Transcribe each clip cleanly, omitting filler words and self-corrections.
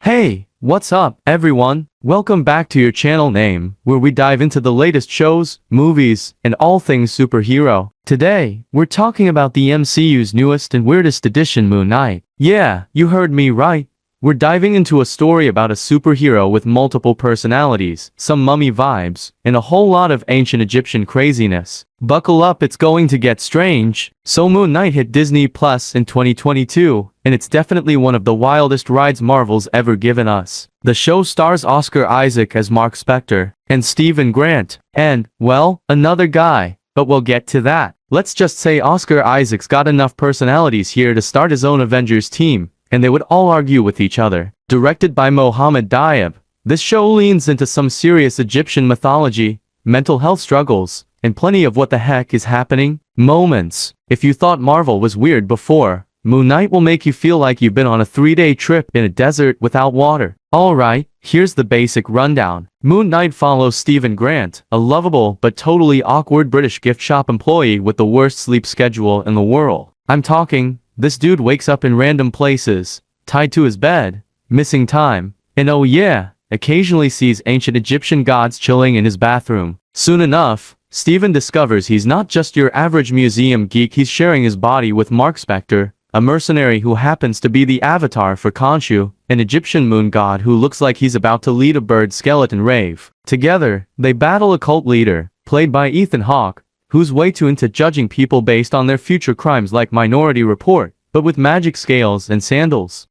Hey, what's up, everyone? Welcome back to your channel name, where we dive into the latest shows, movies, and all things superhero. Today, we're talking about the MCU's newest and weirdest edition, Moon Knight. Yeah, you heard me right. We're diving into a story about a superhero with multiple personalities, some mummy vibes, and a whole lot of ancient Egyptian craziness. Buckle up, it's going to get strange. So Moon Knight hit Disney Plus in 2022, and it's definitely one of the wildest rides Marvel's ever given us. The show stars Oscar Isaac as Mark Spector, and Stephen Grant, and, well, another guy, but we'll get to that. Let's just say Oscar Isaac's got enough personalities here to start his own Avengers team, and they would all argue with each other. Directed by Mohammed Diab, this show leans into some serious Egyptian mythology, mental health struggles, and plenty of what the heck is happening moments. If you thought Marvel was weird before, Moon Knight will make you feel like you've been on a 3-day trip in a desert without water. Alright, here's the basic rundown. Moon Knight follows Stephen Grant, a lovable but totally awkward British gift shop employee with the worst sleep schedule in the world. I'm talking, this dude wakes up in random places, tied to his bed, missing time, and oh yeah, occasionally sees ancient Egyptian gods chilling in his bathroom. Soon enough, Stephen discovers he's not just your average museum geek, he's sharing his body with Mark Spector, a mercenary who happens to be the avatar for Khonshu, an Egyptian moon god who looks like he's about to lead a bird skeleton rave. Together, they battle a cult leader, played by Ethan Hawke, who's way too into judging people based on their future crimes like Minority Report, but with magic scales and sandals.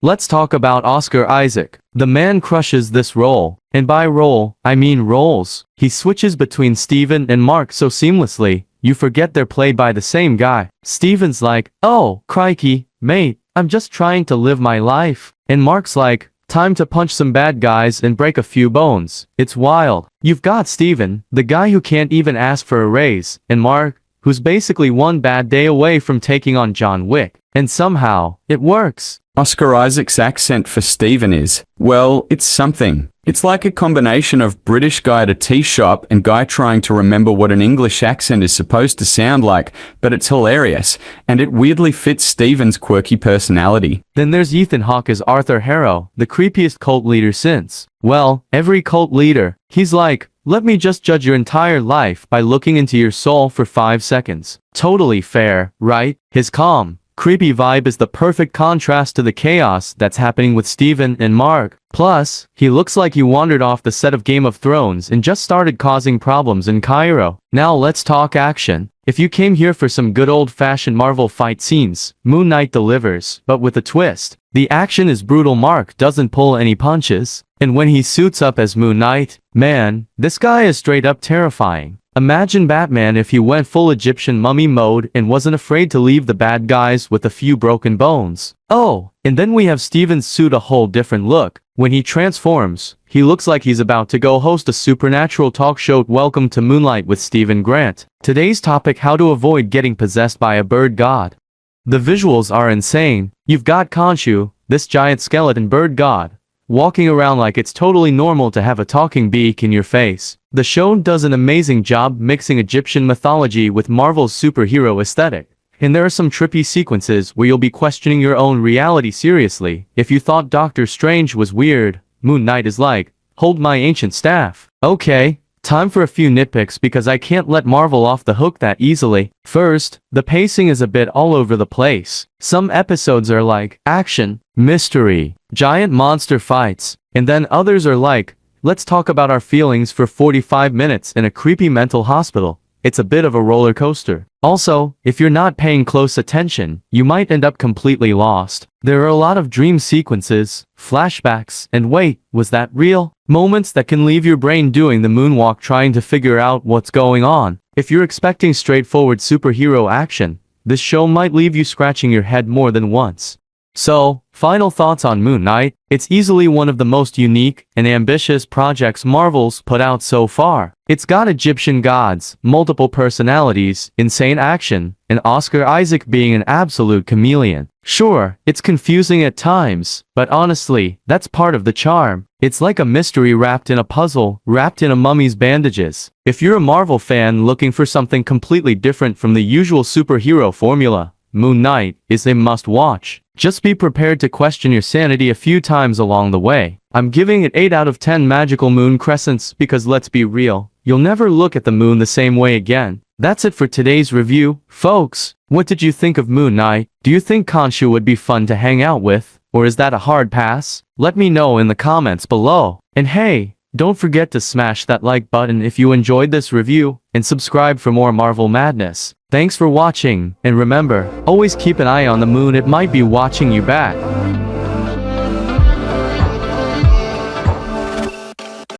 Let's talk about Oscar Isaac. The man crushes this role, and by role, I mean roles. He switches between Stephen and Mark so seamlessly, you forget they're played by the same guy. Stephen's like, oh, crikey, mate, I'm just trying to live my life. And Mark's like, time to punch some bad guys and break a few bones. It's wild. You've got Stephen, the guy who can't even ask for a raise, and Mark, who's basically one bad day away from taking on John Wick. And somehow, it works. Oscar Isaac's accent for Stephen is, well, it's something. It's like a combination of British guy at a tea shop and guy trying to remember what an English accent is supposed to sound like, but it's hilarious, and it weirdly fits Stephen's quirky personality. Then there's Ethan Hawke as Arthur Harrow, the creepiest cult leader since, well, every cult leader. He's like, let me just judge your entire life by looking into your soul for 5 seconds. Totally fair, right? His calm, creepy vibe is the perfect contrast to the chaos that's happening with Stephen and Mark. Plus, he looks like he wandered off the set of Game of Thrones and just started causing problems in Cairo. Now let's talk action. If you came here for some good old-fashioned Marvel fight scenes, Moon Knight delivers, but with a twist. The action is brutal. Mark doesn't pull any punches, and when he suits up as Moon Knight, man, this guy is straight up terrifying. Imagine Batman if he went full Egyptian mummy mode and wasn't afraid to leave the bad guys with a few broken bones. Oh, and then we have Stephen's suit, a whole different look. When he transforms, he looks like he's about to go host a supernatural talk show. Welcome to Moonlight with Stephen Grant. Today's topic: how to avoid getting possessed by a bird god. The visuals are insane. You've got Khonshu, this giant skeleton bird god, walking around like it's totally normal to have a talking beak in your face. The show does an amazing job mixing Egyptian mythology with Marvel's superhero aesthetic. And there are some trippy sequences where you'll be questioning your own reality seriously. If you thought Doctor Strange was weird, Moon Knight is like, hold my ancient staff. Okay, time for a few nitpicks because I can't let Marvel off the hook that easily. First, the pacing is a bit all over the place. Some episodes are like, action, mystery, giant monster fights, and then others are like, let's talk about our feelings for 45 minutes in a creepy mental hospital. It's a bit of a roller coaster. Also, if you're not paying close attention, you might end up completely lost. There are a lot of dream sequences, flashbacks, and wait, was that real? Moments that can leave your brain doing the moonwalk trying to figure out what's going on. If you're expecting straightforward superhero action, this show might leave you scratching your head more than once. So, final thoughts on Moon Knight. It's easily one of the most unique and ambitious projects Marvel's put out so far. It's got Egyptian gods, multiple personalities, insane action, and Oscar Isaac being an absolute chameleon. Sure, it's confusing at times, but honestly, that's part of the charm. It's like a mystery wrapped in a puzzle, wrapped in a mummy's bandages. If you're a Marvel fan looking for something completely different from the usual superhero formula, Moon Knight is a must-watch. Just be prepared to question your sanity a few times along the way. I'm giving it 8 out of 10 magical moon crescents because let's be real, you'll never look at the moon the same way again. That's it for today's review, folks. What did you think of Moon Knight? Do you think Khonshu would be fun to hang out with? Or is that a hard pass? Let me know in the comments below. And hey, don't forget to smash that like button if you enjoyed this review, and subscribe for more Marvel madness. Thanks for watching, and remember, always keep an eye on the moon, it might be watching you back.